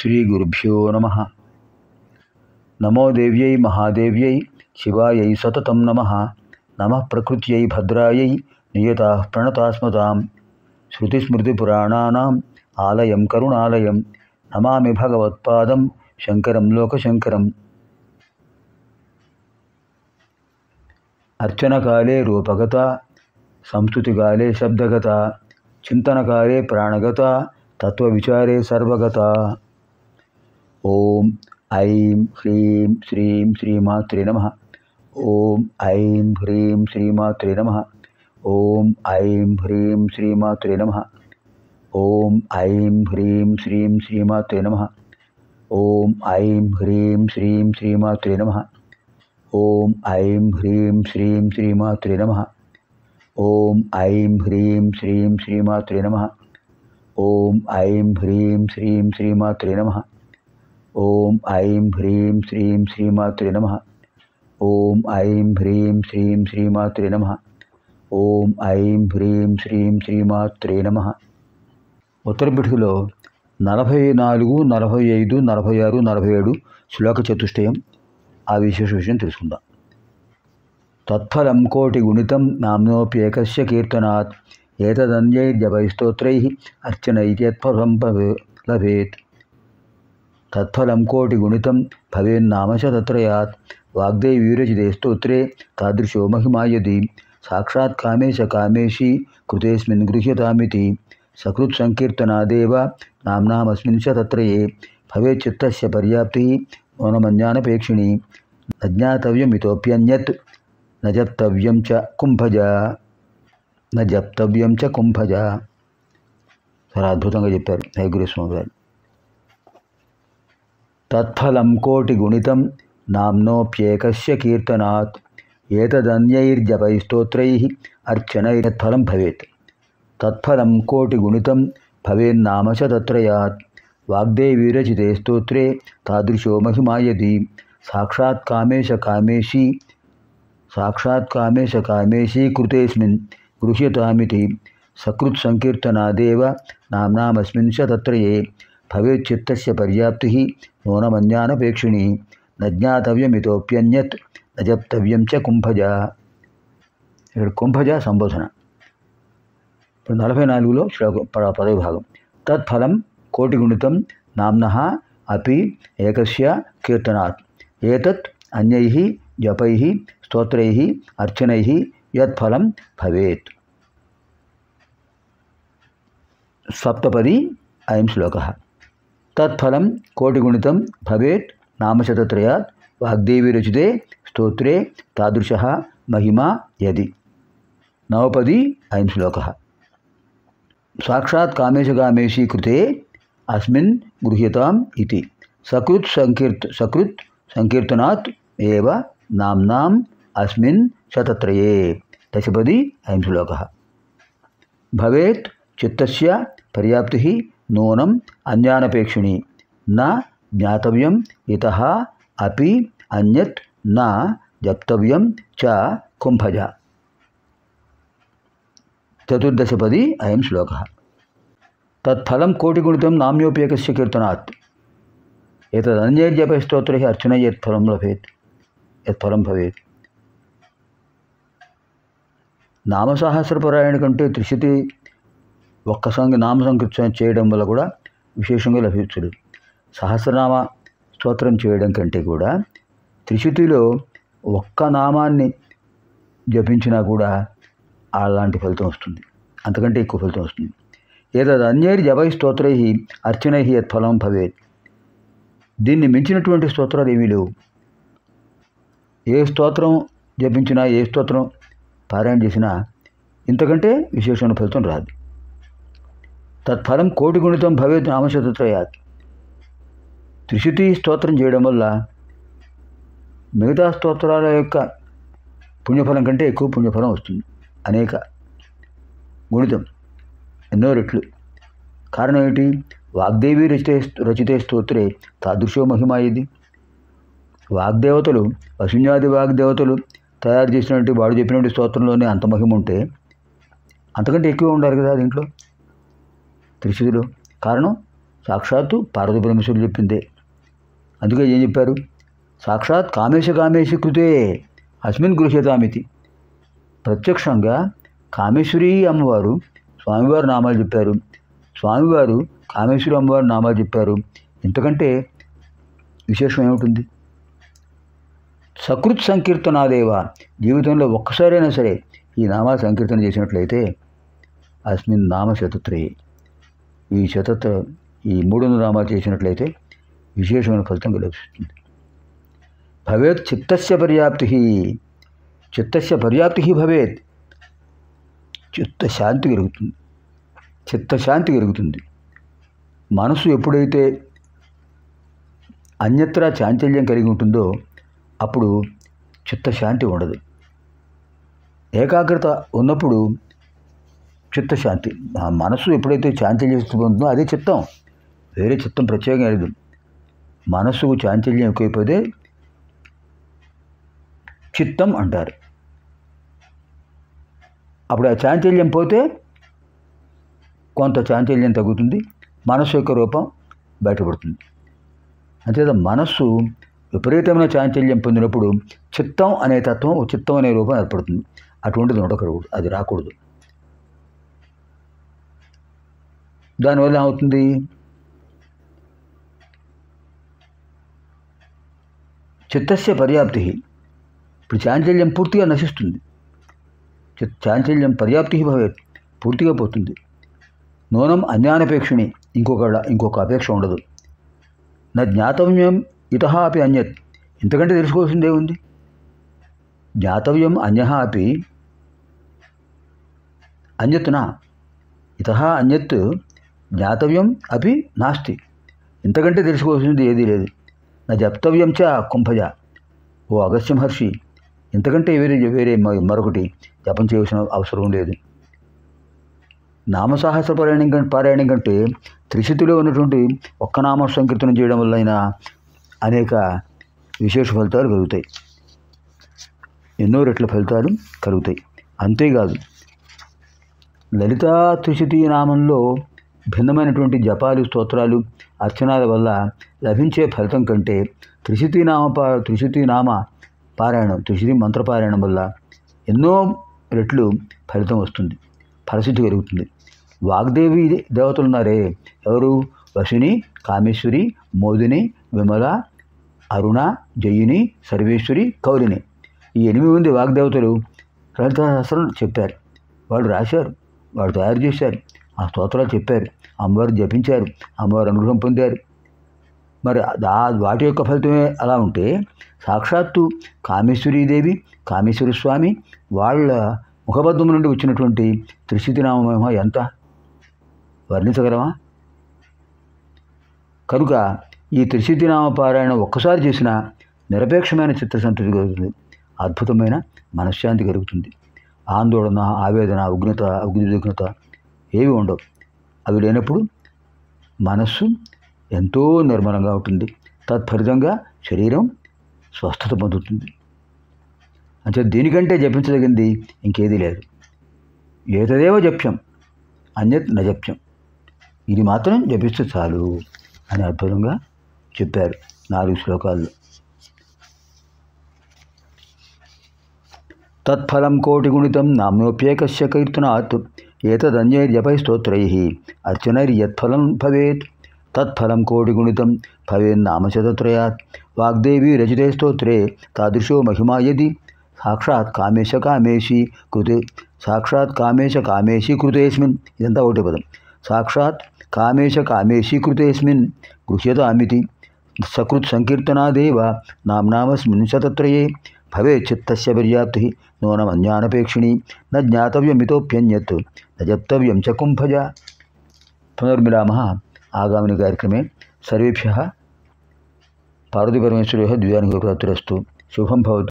श्रीगुरुभ्यो नमः। नमो देव्यै महादेव्यै शिवायै सततं नमः। नमः प्रकृत्यै भद्रायै नियताः प्रणतास्मतां। श्रुतिस्मृतिपुराणानाम् आलयं करुणालयं नमामि भगवत्पादं शङ्करं लोकशङ्करम्। अर्चनकाले रूपगता, संस्तुतिकाले शब्दगता, चिन्तनकाले प्राणगता, तत्त्वविचारे सर्वगता। ओम ऐं ह्रीं श्रीं श्रीमात्रे नमः। ओम ऐं ह्रीं श्रीमात्रे नमः। ओम ऐं ह्रीं श्रीमात्रे नमः। ओम ऐं ह्रीं श्रीं श्रीमात्रे नमः। ओम ऐं ह्रीं श्रीं श्रीमात्रे नमः। ओम ऐं ह्रीं श्रीं श्रीमात्रे नमः। ओम ऐं ह्रीं श्रीं श्रीमात्रे नमः। ओम ऐं ह्रीं श्रीं श्रीमात्रे नमः। ओम ऐं ह्रीं श्रीं श्रीमात्रे नमः। ओम ऐं ह्रीं श्रीं श्रीमात्रे नमः। ओम ऐं ह्रीं श्रीं श्रीमात्रे नमः। ఉత్తరపిఠిలో 44, 45, 46, 47 శ్లోక చతుష్టయం. ఆ విశేష విషయం తెలుసుకుందాం. తత్ఫలం కోటి గుణితం నామ్నోప్యేకస్య కీర్తనాత్ ఏతదన్యైర్జపైస్తోత్రైః అర్చనైత్యత్ఫలం లభేత్. తత్ఫలం కోటి గుణితం భవేన్నామ శతత్రయాత్ వాగ్దేవీరచితే స్తోత్రే తాదృశో మహిమా యది సాక్షాత్ కామేశ కామేశీ కృతేస్మిన్ గృహ్యతామితి. సకృత్ సంకీర్తనాదేవ నామ్నామస్మిన్ శతత్రయే భవేచ్చిత్తస్య పర్యాప్తిః నూనమన్యానపేక్షిణీ నజ్ఞాతవ్యమితోప్యన్యత్ నజప్తవ్యం చ కుంభజ. చాలా అద్భుతంగా చెప్పారు హయగ్రీవస్వామి గారు. తత్ఫలం కోటి గుణితం నామ్నోప్యేకస్య కీర్తనాత్ ఏతదన్యైర్జపైస్తోత్రైః అర్చనైర్ఫలం భవేత్. తత్ఫలం కోటి గుణితం భవేన్నామ శతత్రయాత్ వాగ్దేవీరచితే స్తోత్రే తాదృశో మహిమా యది సాక్షాత్ కామేశ కామేశీ కృతేస్మిన్ గృహ్యతామితి. సకృత్ సంకీర్తనాదేవ నామ్నామస్మిన్ శతత్రయే భవేచ్చిత్తస్య పర్యాప్తిః నూనమన్యానపేక్షిణీ నజ్ఞాతవ్యమితోప్యన్యత్ నజప్తవ్యం చ కుంభజ. ఇక్కడ కుంభజ సంబోధన. ఇప్పుడు 44లో పదవి భాగం. తత్ఫలం కోటి గుణితం నామ్నః అపి ఏకస్య కీర్తనాత్ ఏతత్ అన్యైః జపైః స్తోత్రైః అర్చనైః యత్ఫలం భవేత్. సప్తపది అయం శ్లోకः. తత్ఫలం కోటిగుణితం భవేత్ నామశతత్రయాత్ వాగ్దేవీరచితే స్తోత్రే తాదృశः మహిమా యది. నవపది అయం శ్లోకः. సాక్షాత్ కామేశీ కృతే అస్మిన్ గృహ్యతాం ఇతి. సకృత్ సంకీర్తనాత్ ఏవ నామ్నాం అస్మిన్ శతత్రయే. దశపది అయం శ్లోకः. భవేత్ చిత్తస్య పర్యాప్తిః నూనం అన్యానపేక్షిణీ న జ్ఞాతవ్యం ఇతః అపి అన్యత్ న జప్తవ్యం చ కుంభజ. చతుర్దశపది అయం శ్లోకः. తత్ఫలం కోటిగుణితం నామ్యోప్యేకస్య కీర్తనాత్ ఏతదన్యైర్జపైస్తోత్రైః అర్చనైః యత్ఫలం భవేత్. నామసహస్రపారాయణ కంటే త్రిశతి ఒక్క నామ సంకీర్తన చేయడం వల్ల కూడా విశేషంగా లభించదు. సహస్రనామ స్తోత్రం చేయడం కంటే కూడా త్రిశతిలో ఒక్క నామాన్ని జపించినా కూడా అలాంటి ఫలితం వస్తుంది, అంతకంటే ఎక్కువ ఫలితం వస్తుంది. ఏతదన్యైర్జపై స్తోత్రైః అర్చనైః యత్ఫలం భవేత్. దీన్ని మించినటువంటి స్తోత్రాలు ఏమీ లేవు. ఏ స్తోత్రం జపించినా ఏ స్తోత్రం పారాయణ చేసినా ఇంతకంటే విశేషమైన ఫలితం రాదు. తత్ఫలం కోటి గుణితం భవేత్ నామశతత్రయాత్. త్రిశతి స్తోత్రం చేయడం వల్ల మిగతా స్తోత్రాల యొక్క పుణ్యఫలం కంటే ఎక్కువ పుణ్యఫలం వస్తుంది. అనేక గుణితం, ఎన్నో రెట్లు. కారణం ఏమిటి? వాగ్దేవి రచితే స్తోత్రే తాదృశో మహిమా ఇది. వాగ్దేవతలు, వశున్యాది వాగ్దేవతలు తయారు చేసినటువంటి వాడు చెప్పినటువంటి స్తోత్రంలోనే అంత మహిమ ఉంటే అంతకంటే ఎక్కువ ఉండాలి కదా దీంట్లో త్రిశతిలో. కారణం సాక్షాత్తు పార్వతీ పరమేశ్వరులు చెప్పిందే. అందుకే ఏం చెప్పారు? సాక్షాత్ కామేశ కృతే అస్మిన్ గృహ్యతామితి. ప్రత్యక్షంగా కామేశ్వరి అమ్మవారు స్వామివారి నామాలు చెప్పారు, స్వామివారు కామేశ్వరి అమ్మవారి నామాలు చెప్పారు. ఇంతకంటే విశేషం ఏమిటి? సకృత్ సంకీర్తనాదేవ, జీవితంలో ఒక్కసారైనా సరే ఈ నామాలు సంకీర్తన చేసినట్లయితే అస్మిన్ నామ శతత్రయే, ఈ 300 నామాలు చేసినట్లయితే విశేషమైన ఫలితం లభిస్తుంది. భవేత్ చిత్తస్య పర్యాప్తి భవేత్, చిత్తశాంతి కలుగుతుంది. మనసు ఎప్పుడైతే అన్యత్రా చాంచల్యం కలిగి ఉంటుందో అప్పుడు చిత్తశాంతి ఉండదు. ఏకాగ్రత ఉన్నప్పుడు చిత్తశాంతి. ఆ మనసు ఎప్పుడైతే చాంచల్యం ఉంటుందో అదే చిత్తం, వేరే చిత్తం ప్రత్యేకంగా లేదు. మనసుకు చాంచల్యం ఎక్కువైపోతే చిత్తం అంటారు. అప్పుడు ఆ చాంచల్యం పోతే కొంత చాంచల్యం తగ్గుతుంది, మనస్సు యొక్క రూపం బయటపడుతుంది. అంతేత మనస్సు విపరీతమైన చాంచల్యం పొందినప్పుడు చిత్తం అనే తత్వం, చిత్తం అనే రూపం ఏర్పడుతుంది. అటువంటిది ఉండకూడదు, అది రాకూడదు. దానివల్ల ఏమవుతుంది? చిత్తస్య పర్యాప్తి, ఇప్పుడు చాంచల్యం పూర్తిగా నశిస్తుంది. చాంచల్యం పర్యాప్తి భవేత్, పూర్తిగా పోతుంది. నూనం అన్యానపేక్షిణి, ఇంకొక అపేక్ష ఉండదు. నా జ్ఞాతవ్యం ఇతః అపి అన్యత్, ఇంతకంటే తెలుసుకోవాల్సిందే ఉంది. జ్ఞాతవ్యం అన్యః అపి అన్యత్ నా, ఇతః అన్యత్ జ్ఞాతవ్యం అపి నాస్తి, ఇంతకంటే తెలుసుకోవాల్సింది ఏదీ లేదు. నా జప్తవ్యం చ కుంభజ, ఓ అగస్త్య మహర్షి, ఇంతకంటే వేరే మరొకటి జపం చేయవలసిన అవసరం లేదు. నామసాహస్ర పారాయణం కంటే త్రిశతిలో ఉన్నటువంటి ఒక్క నామ సంకీర్తనం చేయడం వల్ల అయినా అనేక విశేష ఫలితాలు కలుగుతాయి, ఎన్నో రెట్ల ఫలితాలు కలుగుతాయి. అంతేకాదు, లలితా త్రిశతి నామంలో భిన్నమైనటువంటి జపాలు, స్తోత్రాలు, అర్చనాల వల్ల లభించే ఫలితం కంటే త్రిశతి నామ పారాయణం, త్రిశతి మంత్రపారాయణం వల్ల ఎన్నో రెట్లు ఫలితం వస్తుంది, ఫలసిద్ధి కలుగుతుంది. వాగ్దేవి దేవతలు ఉన్నారే, ఎవరు? వశిని, కామేశ్వరి, మోదిని, విమల, అరుణ, జయిని, సర్వేశ్వరి, కౌలిని, ఈ 8 మంది వాగ్దేవతలు లలితా సహస్రం చెప్పారు. వాళ్ళు రాశారు, వాళ్ళు తయారు చేశారు, ఆ స్తోత్రాలు చెప్పారు, అమ్మవారు జపించారు, అమ్మవారు అనుగ్రహం పొందారు. మరి వాటి యొక్క ఫలితమే అలా ఉంటే సాక్షాత్తు కామేశ్వరీదేవి, కామేశ్వర స్వామి వాళ్ళ ముఖబద్ధం నుండి వచ్చినటువంటి త్రిశతి నామ ఎంత వర్ణించగలమా? కనుక ఈ త్రిశతి నామ పారాయణం ఒక్కసారి చేసినా నిరపేక్షమైన చిత్తసంతృప్తి కలుగుతుంది, అద్భుతమైన మనశ్శాంతి కలుగుతుంది. ఆందోళన, ఆవేదన, ఉద్విగ్నత ఏవి ఉండవు. అవి లేనప్పుడు మనస్సు ఎంతో నిర్మలంగా ఉంటుంది. తత్ఫలితంగా శరీరం స్వస్థత పొందుతుంది. అంటే దీనికంటే జపించదగింది ఇంకేదీ లేదు. ఏతదేవ జప్యం అన్యత్ నజప్యం, ఇది మాత్రం జపిస్తే చాలు అని అద్భుతంగా చెప్పారు 4 శ్లోకాల్లో. తత్ఫలం కోటిగుణితం నామ్నోప్యేకస్య కీర్తనాత్ ఏతదన్యైర్జపై స్తోత్రైః అర్చనైర్యత్ఫలం భవేత్. తత్ఫలం కోటిగుణితం భవేన్నామశతత్రయాత్ వాగ్దేవి రచితే స్తోత్రే తాదృశో మహిమా యది సాక్షాత్ కామేశ కృతేస్మిన్, ఇదంతా ఒకటే పదం, సాక్షాత్ కామేశ కృతేస్మిన్ గృహ్యతామితి సకృత్ సంకీర్తనాదేవ నామ్నామస్మిన్ శతత్రయే భవే చిత్తస్య పర్యాప్తి నూనం అన్యానపేక్షిణి న జ్ఞాతవ్యమితోప్యన్యత్ న జప్తవ్యం చ కుంభజ. పునర్మిలామः ఆగామిని కార్యక్రమే. సర్వేభ్యः పార్వతీపరమేశ్వర్యోः దివ్యానుగ్రహప్రాప్తిరస్తు. శుభం భవతు.